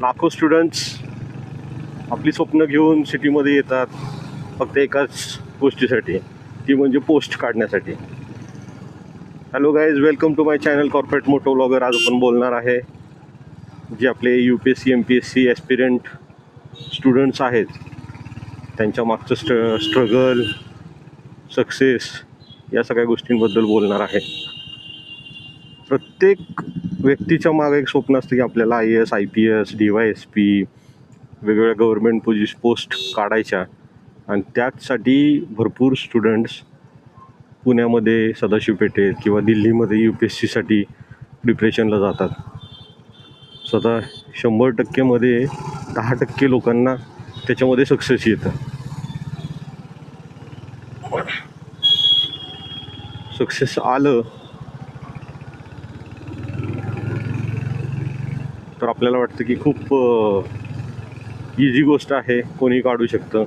लाखो स्टुडंट्स आपली स्वप्न घेऊन सिटीमध्ये येतात फक्त एकाच गोष्टीसाठी, ती म्हणजे पोस्ट काढण्यासाठी. Hello guys, welcome to my channel corporate moto vlogger. आज आपण बोलणार आहे जे आपले UPSC MPSC ॲस्पिरंट स्टुडंट्स आहेत त्यांच्या मागचं स्ट्रगल, सक्सेस या सगळ्या गोष्टींबद्दल बोलणार आहे. प्रत्येक व्यक्तीच्या मागे एक स्वप्न असतं की आपल्याला IAS IPS DYSP वेगवेगळ्या गव्हर्मेंट पोस्ट काढायच्या, आणि त्यासाठी भरपूर स्टुडंट्स पुण्यामध्ये सदाशिव पेठेत किंवा दिल्लीमध्ये UPSCसाठी प्रिपरेशनला जातात. स्वतः 100%मध्ये 10% लोकांना त्याच्यामध्ये सक्सेस येतं. सक्सेस आलं तर आपल्याला वाटतं की खूप इझी गोष्ट आहे, कोणी काढू शकतं.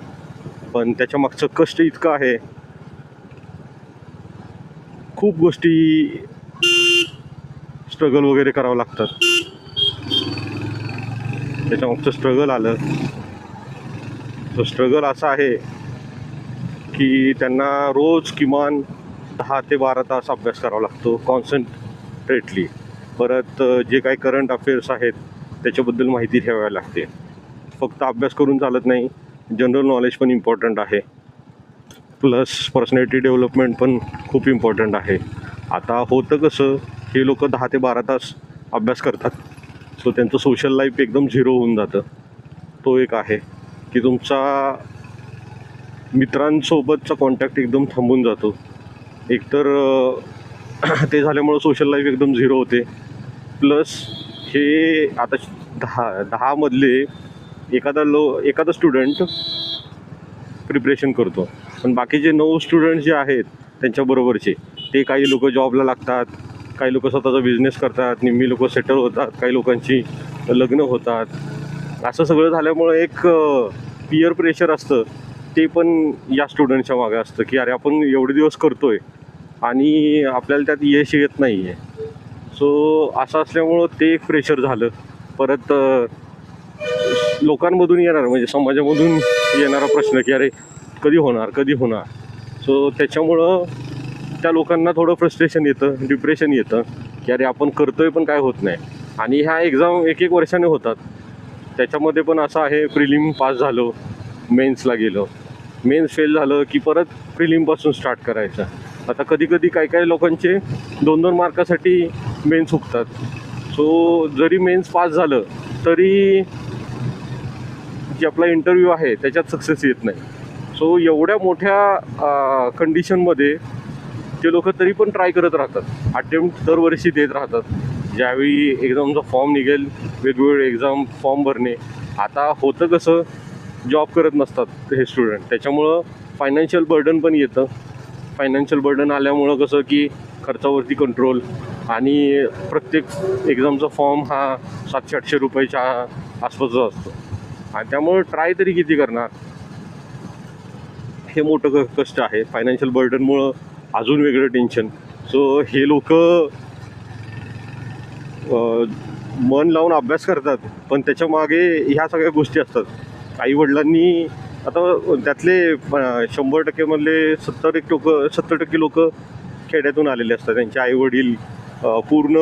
पण त्याच्या मागचं कष्ट इतकं आहे, खूप गोष्टी स्ट्रगल वगैरे करावं लागतात. त्याच्यामागचं स्ट्रगल आलं तो स्ट्रगल असा आहे की त्यांना रोज किमान 10 ते 12 तास अभ्यास करावा लागतो कॉन्सन्ट्रेटली. परत जे काही करंट अफेअर्स आहेत त्याच्याबद्दल माहिती ठेवावी लागते. फक्त अभ्यास करून चालत नाही, जनरल नॉलेज पण इम्पॉर्टंट आहे, प्लस पर्सनॅलिटी डेव्हलपमेंट पण खूप इम्पॉर्टंट आहे. आता होतं कसं, हे लोक 10 ते 12 तास अभ्यास करतात, सो त्यांचं सोशल लाईफ एकदम झिरो होऊन जातं. तो एक आहे की तुमचा मित्रांसोबतचा कॉन्टॅक्ट एकदम थांबून जातो. एकतर ते झाल्यामुळं सोशल लाईफ एकदम झिरो होते. प्लस हे आता 10 मधले एखादा स्टुडंट प्रिपरेशन करतो, पण बाकीचे 9 स्टुडंट जे आहेत त्यांच्याबरोबरचे ते काही लोक जॉबला लागतात, काही लोक स्वतःचा बिझनेस करतात, निम्मी लोक सेटल होतात, काही लोकांची लग्न होतात. असं सगळं झाल्यामुळं एक पियर प्रेशर असतं, ते पण या स्टुडंटच्या मागे असतं की अरे आपण एवढे दिवस करतोय आणि आपल्याला त्यात यश येत नाही आहे. सो असं असल्यामुळं ते एक प्रेशर झालं. परत लोकांमधून येणार म्हणजे समाजामधून येणारा प्रश्न की अरे कधी होणार. सो त्याच्यामुळं त्या लोकांना थोडं फ्रस्ट्रेशन येतं, डिप्रेशन येतं की अरे आपण करतोय पण काय होत नाही. आणि ह्या एक्झाम 1-1 वर्षाने होतात. त्याच्यामध्ये पण असं आहे, प्रिलिम पास झालो, मेन्सला गेलो, मेन्स फेल झालं की परत प्रिलिमपासून स्टार्ट करायचं. आता कधी काही लोकांचे 2-2 मार्कासाठी मेन्स हुकतात. सो जरी मेन्स पास झालं तरी जे आपला इंटरव्ह्यू आहे त्याच्यात सक्सेस येत नाही. सो एवढ्या मोठ्या कंडिशनमध्ये ते लोक तरी पण ट्राय करत राहतात, अटेम्प्ट दरवर्षी देत राहतात. ज्यावेळी एक्झामचा फॉर्म निघेल, वेगवेगळे एक्झाम फॉर्म भरणे. आता होतं कसं, जॉब करत नसतात हे स्टुडंट, त्याच्यामुळं फायनान्शियल बर्डन पण येतं. फायनान्शियल बर्डन आल्यामुळं कसं की खर्चावरती कंट्रोल, आणि प्रत्येक एक्झामचा फॉर्म हा 700-800 रुपयाच्या आसपासचा असतो, आणि त्यामुळं ट्राय तरी किती करणार, हे मोठं कष्ट आहे. फायनान्शियल बर्डनमुळं अजून वेगळं टेन्शन. सो हे लोक मन लावून अभ्यास करतात, पण त्याच्या मागे ह्या सगळ्या गोष्टी असतात. आईवडिलांनी आता त्यातले 100% मधले 70% लोक खेड्यातून आलेले असतात. त्यांचे आईवडील पूर्ण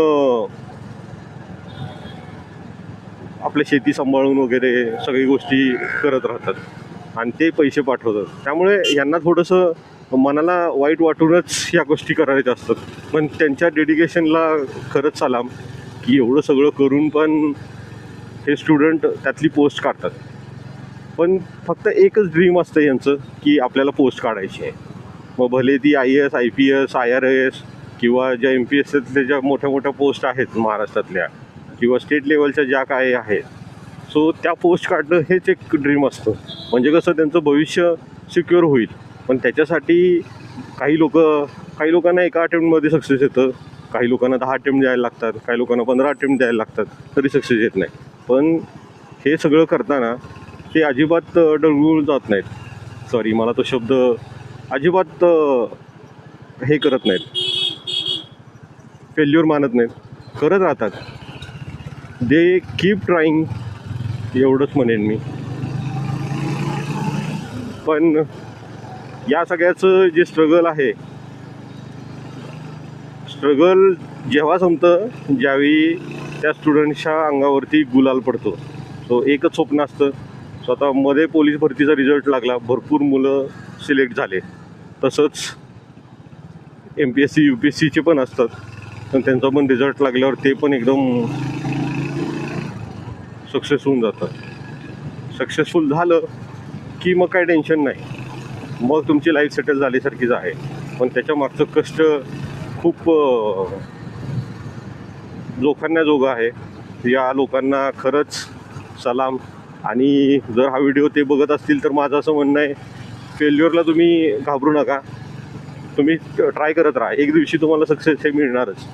आपल्या शेती सांभाळून वगैरे सगळी गोष्टी करत राहतात आणि ते पैसे पाठवतात. त्यामुळे यांना थोडंसं मनाला वाईट वाटूनच या गोष्टी करायच्या असतात. पण त्यांच्या डेडिकेशनला खरंच सलाम की एवढं सगळं करून पण हे स्टुडंट त्यातली पोस्ट काढतात. पण फक्त एकच ड्रीम असतं यांचं की आपल्याला पोस्ट काढायची आहे. मग भले ती IAS IPS IRS किंवा ज्या MPSCतल्या ज्या मोठ्या पोस्ट आहेत महाराष्ट्रातल्या किंवा स्टेट लेवलच्या ज्या काय आहेत, सो त्या पोस्ट काढणं हेच एक ड्रीम असतं. म्हणजे कसं त्यांचं भविष्य सिक्युअर होईल. पण त्याच्यासाठी काही लोकांना एका अटेम्प्टमध्ये सक्सेस येतं, काही लोकांना 10 अटेम्प्ट द्यायला लागतात, काही लोकांना 15 अटेम्प्ट द्यायला लागतात, तरी सक्सेस येत नाही. पण हे सगळं करताना ते अजिबात डळमळून जात नाहीत. सॉरी, मला तो शब्द अजिबात हे करत नाहीत, फेल्युअर मानत नाहीत, करत राहतात. दे कीप ट्राईंग एवढंच म्हणेन मी. पण या सगळ्याचं जे स्ट्रगल आहे, स्ट्रगल जेव्हा संपतं ज्यावेळी त्या स्टुडंटच्या अंगावरती गुलाल पडतो. सो एकच स्वप्न असतं. स्वतः मध्ये पोलीस भरतीचा रिझल्ट लागला, भरपूर मुलं सिलेक्ट झाले. तसंच MPSC UPSCचे पण असतात, पण त्यांचा पण रिझल्ट लागल्यावर ते पण एकदम सक्सेस होऊन जातं. सक्सेसफुल झालं की मग काय टेन्शन नाही, मग तुमची लाईफ सेटल झाल्यासारखीच आहे. पण त्याच्या मागचं कष्ट खूप लोकांनाजोगं आहे. या लोकांना खरंच सलाम. आणि जर हा व्हिडिओ ते बघत असतील तर माझं असं म्हणणं आहे, फेल्युअरला तुम्ही घाबरू नका, तुम्ही ट्राय करत राहा. एक दिवशी तुम्हाला सक्सेस हे मिळणारच.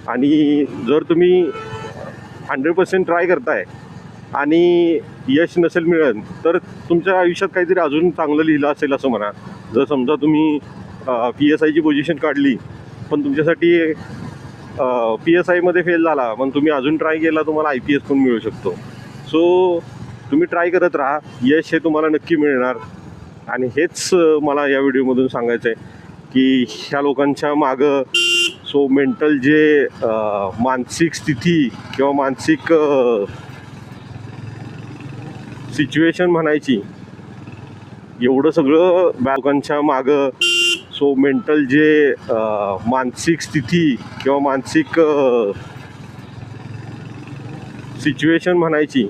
आणि जर तुम्ही 100% ट्राय करताय आणि यश नसेल मिळत, तर तुमच्या आयुष्यात काहीतरी अजून चांगलं लिहिलं असेल असं म्हणा. जर समजा तुम्ही PSIची पोझिशन काढली, पण तुमच्यासाठी PSIमध्ये फेल झाला, पण तुम्ही अजून ट्राय केला, तुम्हाला IPS पण मिळू शकतो. सो तुम्ही ट्राय करत राहा, यश हे तुम्हाला नक्की मिळणार. आणि हेच मला या व्हिडिओमधून सांगायचं आहे की ह्या लोकांच्या मागं सो मेंटल जे मानसिक स्थिती किंवा मानसिक सिच्युएशन म्हणायची, एवढं सगळं लोकांच्या मागं सो मेंटल जे मानसिक स्थिती किंवा मानसिक सिच्युएशन म्हणायची,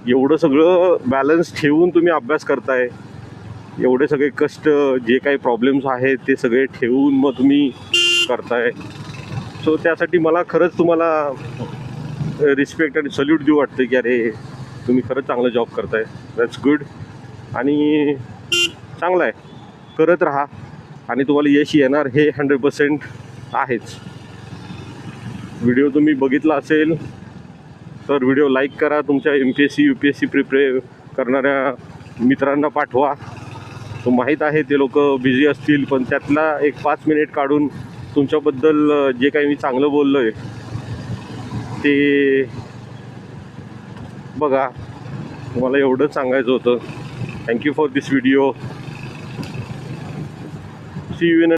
एवढं सगळं बॅलन्स ठेवून तुम्ही अभ्यास करताय. एवढे सगळे कष्ट, जे काही प्रॉब्लेम्स आहेत ते सगळे ठेवून मग तुम्ही करताय. सो त्यासाठी मला खरंच तुम्हाला रिस्पेक्ट आणि सल्यूट देऊ वाटतं की अरे तुम्ही खरंच चांगलं जॉब करताय. That's good. आणि चांगलं आहे, करत राहा आणि तुम्हाला यश येणार हे 100% आहेच. व्हिडिओ तुम्ही बघितला असेल तर व्हिडिओ लाईक करा. तुमच्या MPSC UPSC प्रिपेअर करणाऱ्या मित्रांना पाठवा. तो माहीत आहे ते लोक बिझी असतील, पण त्यातला एक 5 मिनिट काढून तुमच्याबद्दल जे काही मी चांगलं बोललो आहे ते बघा. मला एवढंच सांगायचं होतं. Thank you for this video. See you in